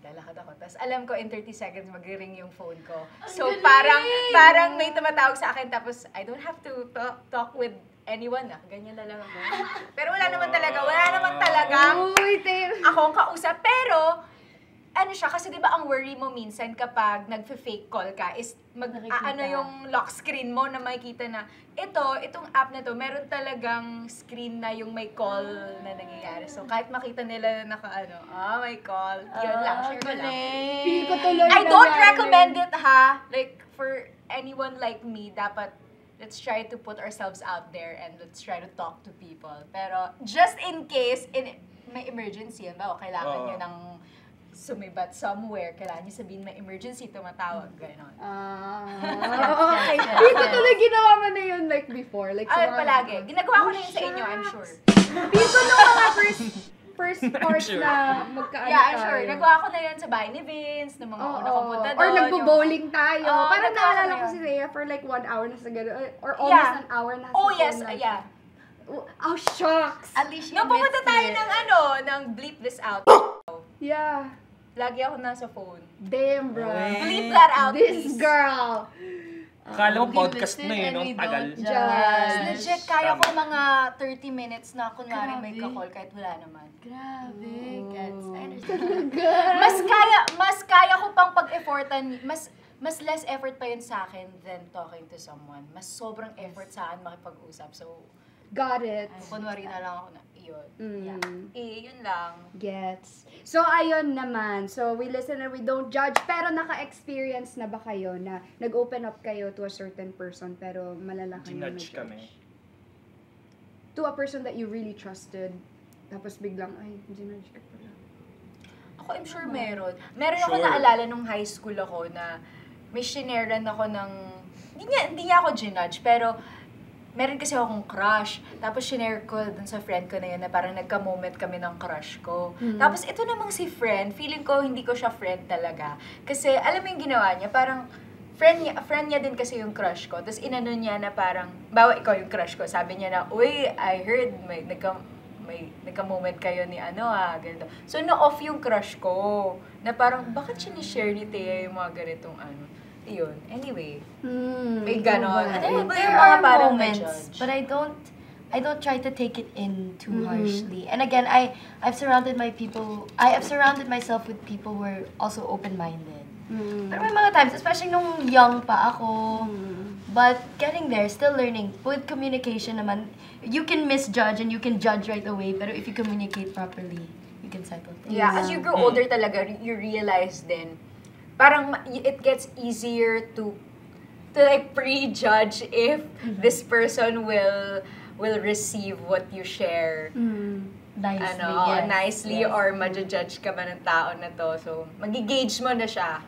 lalakad ako. Tapos alam ko in 30 seconds mag-ring yung phone ko. So parang may tumatawag sa akin tapos I don't have to talk with anyone na. Ganyan na lang ako. Pero wala naman talagang Uy, akong kausap. Pero ano siya, kasi di ba ang worry mo minsan kapag nagfe-fake call ka is ano yung lock screen mo na makikita na itong app na to, meron talagang screen na yung may call na nangyayari. So kahit makita nila na may call, yun lang, share ko lang. Feel ko tuloy I don't nangyari. recommend it ha, like for anyone like me, dapat let's try to put ourselves out there and let's try to talk to people. Pero just in case, may emergency, kailangan nyo ng sumibat somewhere, kailangan nyo sabihin may emergency, tumatawag, gano'n. Okay. Feel ko tuloy ginawa mo na yun like before. Like, sa mga- Palagi. Ginagawa ko na yun sa inyo, I'm sure. Feel ko nung mga first part sure. na magkaano Yeah, I'm tayo. sure. Nagawa ko na yun sa bahay ni Vince, ng mga una kong punta doon. Or nagbo-bowling tayo. Oo, Parang nagkakaroon naalala ko yun. si Rhea for like 1 hour na sa gano'n. Or almost an hour na sa Oh, phone yes, lang yeah. siya. Oh, shucks! At least Nung pumunta tayo ng bleep this out, Yeah. lagi ako nasa phone. Damn, bro. Bleep that out, This please. girl. Akala mo We podcast listen na and no? we Tagal. don't Judge. Legit, kaya ko mga 30 minutes na kunwari may Grabe. kakol kahit wala naman. Grabe, gets. I understand. Mas kaya ko pang pag-effortan, mas less effort pa yun sa akin than talking to someone. Mas sobrang effort sa akin makipag-usap. So, Got it. kunwari na lang ako na, yun. Mm. Yun lang. Gets. So, ayun naman. So, we listen and we don't judge. Pero naka-experience na ba kayo na nag-open up kayo to a certain person pero malalaki na Ginudge kami. To a person that you really trusted. Tapos biglang, ay, ginudge ka pala. Ako, I'm sure meron. Meron ako Sure. naalala nung high school ako na may shineran ako ng, hindi niya ako ginudge, pero meron kasi akong crush. Tapos shinare ko dun sa friend ko na yun na parang nagka-moment kami ng crush ko. Tapos ito namang si friend, feeling ko hindi ko siya friend talaga. Kasi alam mo yung ginawa niya, parang friend niya din kasi yung crush ko. Tapos inano niya na parang, bawa ikaw yung crush ko, sabi niya na, uy, I heard may nagka-moment kayo ni ganito. So na-off yung crush ko. Na parang, bakit sinishare ni Thea yung mga ganitong Yun. Anyway. May ganon. There Mga are parang moments, na-judge. but I don't try to take it in too harshly. And again, I've surrounded myself with people who are also open-minded. Pero may mga times, especially nung young pa ako, but getting there, still learning. With communication naman, you can misjudge and you can judge right away, pero if you communicate properly, you can settle things. Yeah, as you grow older talaga, you realize din, parang it gets easier to like prejudge if this person will receive what you share. Nicely, Nicely or ma-judge ka ba ng tao na to. So, mag-gauge mo na siya.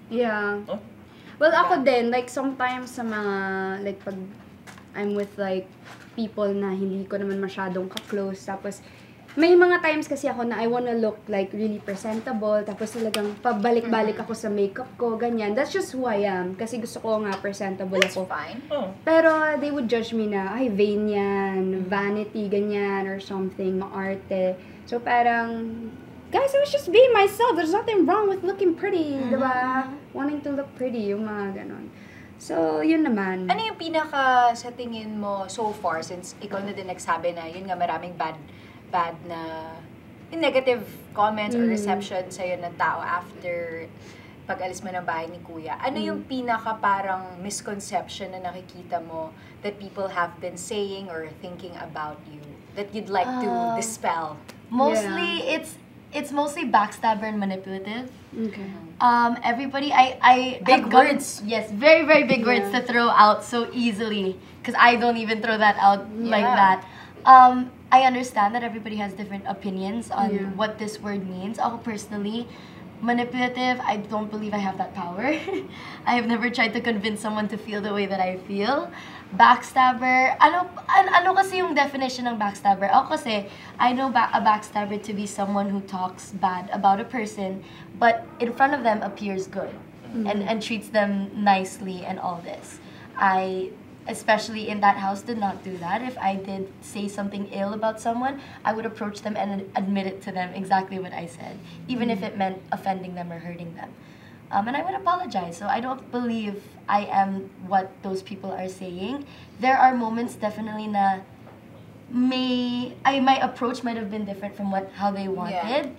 Yeah. Oh? Well, ako din, like, sometimes sa mga, like, pag I'm with, like, people na hindi ko naman masyadong ka-close, tapos, may mga times kasi ako na I wanna look, like, really presentable, tapos talagang pabalik-balik ako sa makeup ko, ganyan. That's just who I am, kasi gusto ko nga presentable That's ako. fine. Oh. Pero, they would judge me na, ay, vain yan, vanity, ganyan, or something, maarte. So, parang, guys, I was just being myself. There's nothing wrong with looking pretty, diba? Wanting to look pretty, yung mga ganon. So, yun naman. Ano yung pinaka sa tingin mo so far, since ikaw na din nagsabi na yun nga maraming bad na yung negative comments or reception sa'yo ng tao after pag-alis mo ng bahay ni Kuya. Ano yung pinaka parang misconception na nakikita mo that people have been saying or thinking about you that you'd like to dispel? Mostly, it's mostly backstabber and manipulative. Okay. Everybody, I Big I've gone- words. Yes, very, very big words to throw out so easily. Because I don't even throw that out like that. I understand that everybody has different opinions on what this word means. Ako personally, manipulative, I don't believe I have that power. I have never tried to convince someone to feel the way that I feel. Backstabber, ano kasi yung definition ng backstabber? Ako kasi, I know a backstabber to be someone who talks bad about a person, but in front of them appears good and treats them nicely and all this. I, especially in that house, did not do that. If I did say something ill about someone, I would approach them and admit it to them exactly what I said, even if it meant offending them or hurting them. And I would apologize. So I don't believe I am what those people are saying. There are moments definitely na my approach might have been different from how they wanted.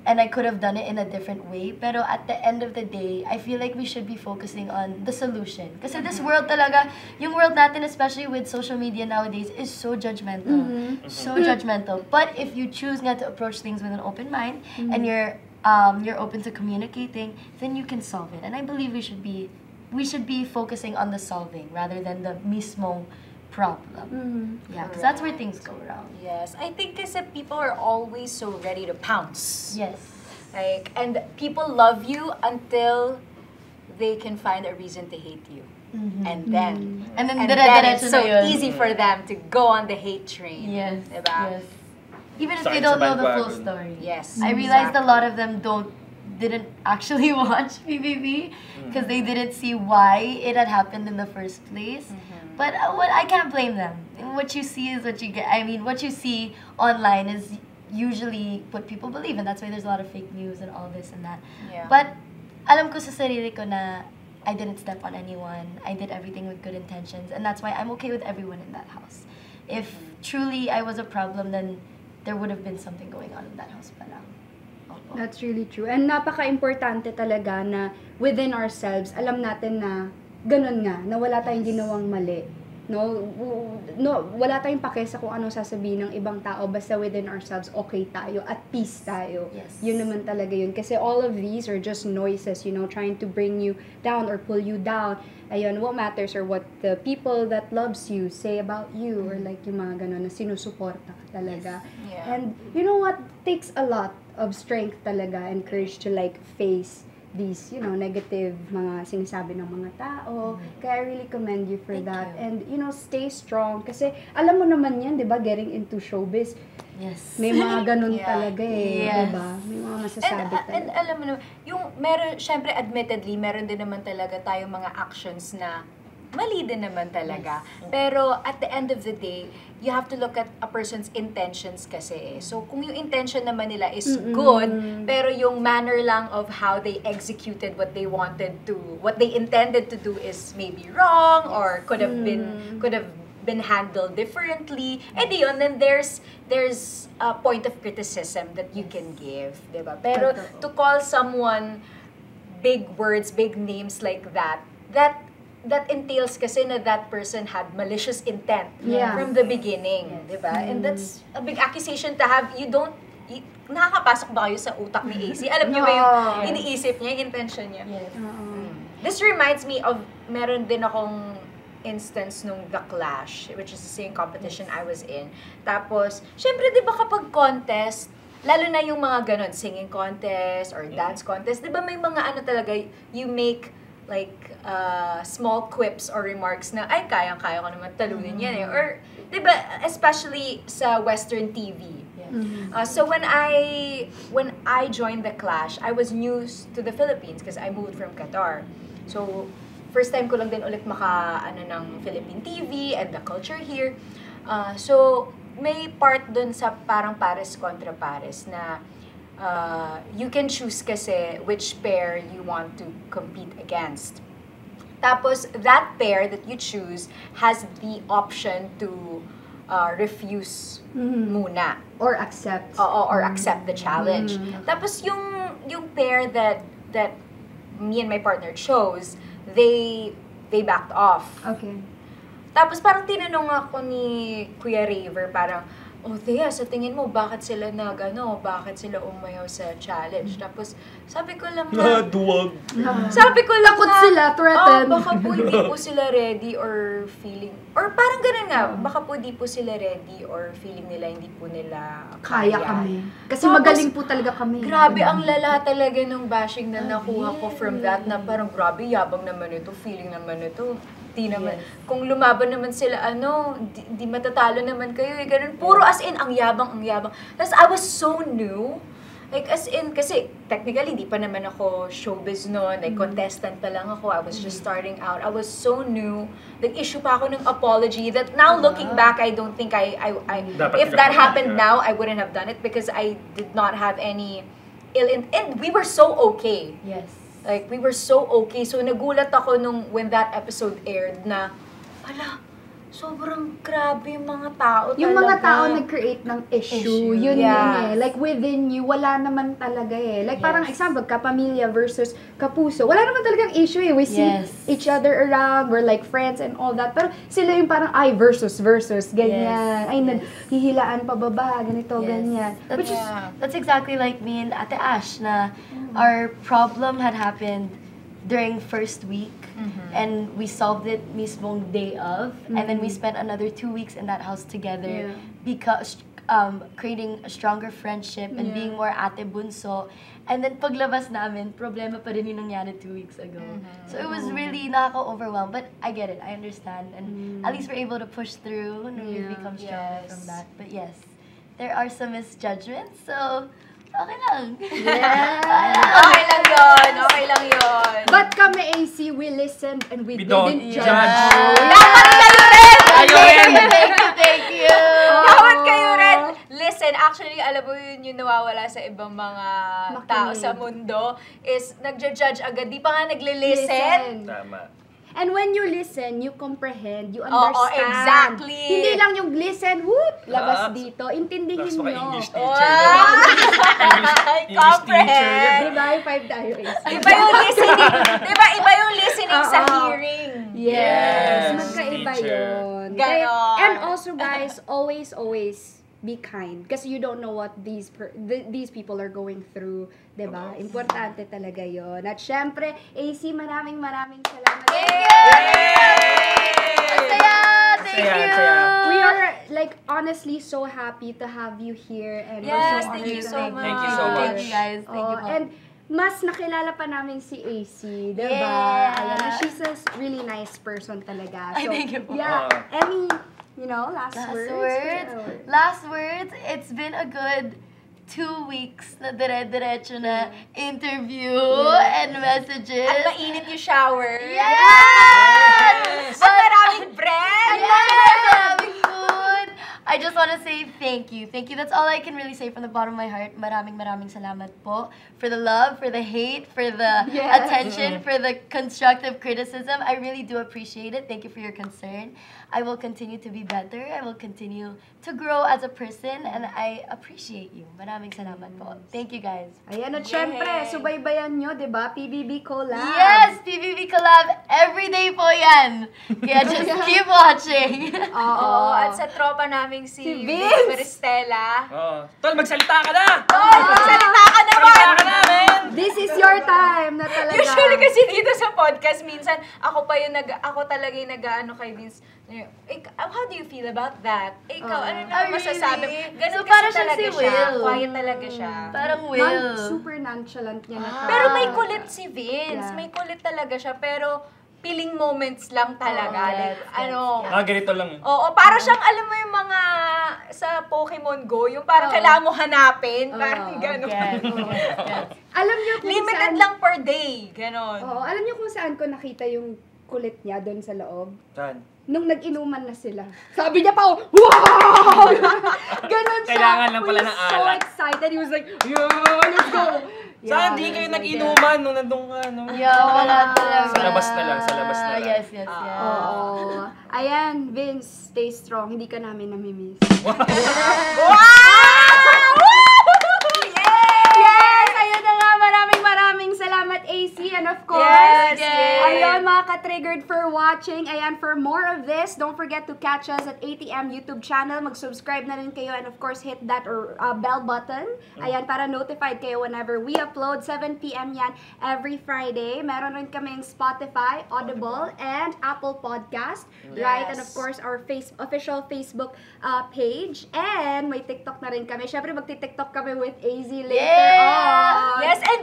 And I could have done it in a different way. Pero at the end of the day, I feel like we should be focusing on the solution. Kasi this world talaga, yung world natin, especially with social media nowadays, is so judgmental. So judgmental. But if you choose not to approach things with an open mind, and you're open to communicating, then you can solve it. And I believe we should be focusing on the solving rather than the mismo problem. Yeah, because that's where things go wrong. Yes. I think kasi people are always so ready to pounce. Yes. Like, and people love you until they can find a reason to hate you. And then dire-diretso it's so na yun. easy for them to go on the hate train. Yes. Diba? Yes. Even if Sakit they don't sa know the full bandwagon. story. Yes. I realized a lot of them didn't actually watch PBB because they didn't see why it had happened in the first place. But I can't blame them. What you see is what you get. I mean, what you see online is usually what people believe, and that's why there's a lot of fake news and all this and that. Yeah. But alam ko sa sarili ko na I didn't step on anyone. I did everything with good intentions, and that's why I'm okay with everyone in that house. If truly I was a problem, then there would have been something going on in that house pa lang. Opo. That's really true. And napaka-importante talaga na within ourselves, alam natin na ganun nga, na wala tayong ginawang mali. No, wala tayong pake sa kung anong sasabihin ng ibang tao, basta within ourselves, okay tayo, at peace tayo. Yes. Yun naman talaga yun. Kasi all of these are just noises, trying to bring you down or pull you down. Ayun, what matters or what the people that loves you say about you, or like yung mga ganun na sinusuporta ka talaga. Yes. Yeah. And you know what? Takes a lot of strength talaga and courage to like face these, negative mga sinasabi ng mga tao. Kaya I really commend you for Thank that. you. And, stay strong. Kasi, alam mo naman yan, di ba, getting into showbiz, Yes. may mga ganun Yeah. talaga eh. Yes. Di ba? May mga masasabi And talaga. alam mo naman, syempre admittedly, meron din naman talaga tayong mga actions na mali din naman talaga. Pero at the end of the day, you have to look at a person's intentions kasi. So kung yung intention naman nila is good, pero yung manner lang of how they executed what they intended to do is maybe wrong or could have been handled differently. Di yun, then there's a point of criticism that you can give, 'di ba? Pero to call someone big words, big names like that entails kasi na that person had malicious intent Yeah. from the beginning, di ba? And that's a big accusation to have. You don't nakakapasok ba kayo sa utak ni AC? Alam niyo ba yung iniisip niya, yung intention niya? Yes. This reminds me of, meron din akong instance nung The Clash, which is the same competition I was in. Tapos, syempre, di ba kapag contest, lalo na yung mga ganon, singing contest or dance contest, di ba may mga ano talaga, you make like small quips or remarks na, ay, kayang-kaya ko naman talunin yan eh. Or, di ba, especially sa Western TV. So when I joined The Clash, I was new to the Philippines because I moved from Qatar. So first time ko lang din ulit ng Philippine TV and the culture here. So may part dun sa parang pares kontra pares na you can choose kasi which pair you want to compete against. Tapos that pair that you choose has the option to refuse muna. Or accept. Or accept the challenge. Tapos yung pair that me and my partner chose, they backed off. Okay. Tapos parang tinanong ako ni Kuya Raver, parang, oh Thea, sa tingin mo, bakit sila bakit sila umayaw sa challenge? Tapos sabi ko lang na, Duwag. sabi ko lang Takot na, sila, threatened. baka po hindi po sila ready or feeling, or parang ganun nga, baka po hindi po sila ready or feeling nila hindi po nila Kaya kami. Kasi magaling po talaga kami. Grabe, ang lala talaga nung bashing na nakuha ko from that, na parang grabe, yabang naman ito, feeling naman ito. Di naman, kung lumaban naman sila, di matatalo naman kayo, ganun. Puro as in, ang yabang. Tapos I was so new. Like, as in, kasi technically, di pa naman ako showbiz noon. Like, contestant pa lang ako. I was just starting out. I was so new. Nag-issue pa ako ng apology that now, looking back, I don't think if that happened now, I wouldn't have done it because I did not have any ill intent. And we were so okay. Yes. Like, we were so okay. So, nagulat ako when that episode aired na, sobrang grabe yung mga tao talaga. Yung mga tao nag-create ng issue. Yun Yeah. eh. Like, within you, wala naman talaga eh. Like, parang example, kapamilya versus kapuso. Wala naman talagang issue eh. We see each other around. We're like friends and all that. Pero sila yung parang, versus, ganyan. Ay, naghihilaan pababa, ganito, ganyan. Which is, That's exactly like me and Ate Ash na our problem had happened during first week and we solved it mismong day of and then we spent another 2 weeks in that house together because creating a stronger friendship and being more ate bunso. And then paglabas namin, problema pa rin yung nangyari 2 weeks ago. So it was really nakaka-overwhelm, but I get it, I understand. And at least we're able to push through and we become stronger from that. But yes, there are some misjudgments, so okay lang. Okay lang yun. but kami AC, we listened and we don't didn't judge. Dapat kayo rin! Thank you! Dapat kayo rin! Listen, actually, alam mo yun yung nawawala sa ibang mga tao sa mundo is nagja-judge agad. Di pa nga nagle-listen. Tama. And when you listen, you comprehend, you understand. Oo, exactly. Hindi lang yung listen, whoop, labas dito. Intindihin Tapos nyo. English teacher naman. English teacher. Diba? High five tayo, AC. Iba yung listening. Diba? Iba yung listening sa hearing. Yes. Yes, Magkaiba teacher. yun. Ganon. And also, guys, always be kind. Kasi you don't know what these people are going through. Diba? Importante talaga yon. At syempre, AC, maraming salamat. Thank you! We are, like, honestly so happy to have you here. And we're Yes, so thank honored you to so have much. Thank you so much. Thank you guys. Thank you po. And mas nakilala pa namin si AC, diba? Yeah. Ayan, and she's a really nice person talaga. Ay, thank you po. Yeah, any, last words? Last words, it's been a good 2 weeks na dire-diretso na interview and messages. At mainit yung shower. Yes! At maraming bread. Yes! Maraming food! I just want to say thank you. Thank you. That's all I can really say from the bottom of my heart. Maraming salamat po for the love, for the hate, for the attention, for the constructive criticism. I really do appreciate it. Thank you for your concern. I will continue to be better. I will continue to grow as a person and I appreciate you. Maraming salamat po. Thank you guys. Ayan, at syempre, subaybayan nyo, diba? PBB Collab. Yes! PBB Collab! Every day po yan! Kaya just keep watching! Oo, at sa tropa naming si Vince! Maristela. Oo. Tol, magsalita ka na! Tol, magsalita ka naman! Magsalita ka na, men! This is your time na talaga. Usually kasi dito sa podcast, minsan ako talaga yung nag-ano kay Vince. How do you feel about that? Ikaw, ano na masasabi? really? Ganun So, kasi parang siyang talaga si siya. Will. Quiet talaga siya. Parang Will. Super nonchalant niya na tao. Pero may kulit si Vince. Yeah. May kulit talaga siya. Pero piling moments lang talaga. Oh, Like, yes, Ganito lang. Oo, para siyang, alam mo yung mga sa Pokemon Go, yung parang kailangan mo hanapin. Parang gano'n. Yes. Alam niyo kung Limited saan, lang per day. Gano'n. Oo, alam niyo kung saan ko nakita yung kulit niya doon sa loob? Saan? Nung nag-inuman na sila. Sabi niya pa, wow! Ganon siya. Kailangan lang pala He was ng so alak. excited. He was like, yeah, let's go. Saan di kayo nag-inuman nung nandun ka, no? Yeah, wala talaga. Sa labas na lang, sa labas na lang. Yes. Oo. Ayan, Vince, stay strong. Hindi ka namin namimiss. Wow! Yes! Ayun na nga, maraming salamat, AC. And of course, Yes, yes. ayun, mga ka-triggered for watching. Ayan, for more of this, don't forget to catch us at ATM YouTube channel. Mag-subscribe na rin kayo and of course, hit that bell button. Ayan, para notified kayo whenever we upload. 7 p.m. yan every Friday. Meron rin kaming Spotify, Audible, and Apple Podcast. Right? And of course, our official Facebook page. And may TikTok na rin kami. Syempre, magti-TikTok kami with AZ later on. Yes, and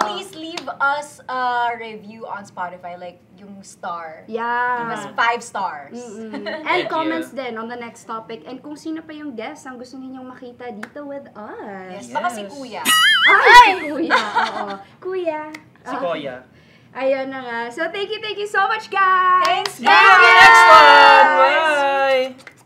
please leave us a review on Spotify, like yung star. Yeah. Mas 5 stars. And Thank comments you. din on the next topic. And kung sino pa yung guest ang gusto ninyong makita dito with us. Yes, baka si Kuya. Ay! Kuya, oo. Kuya. Si Koya. Ayun na nga. So, thank you so much, guys! Thanks, See you on the next one! Bye!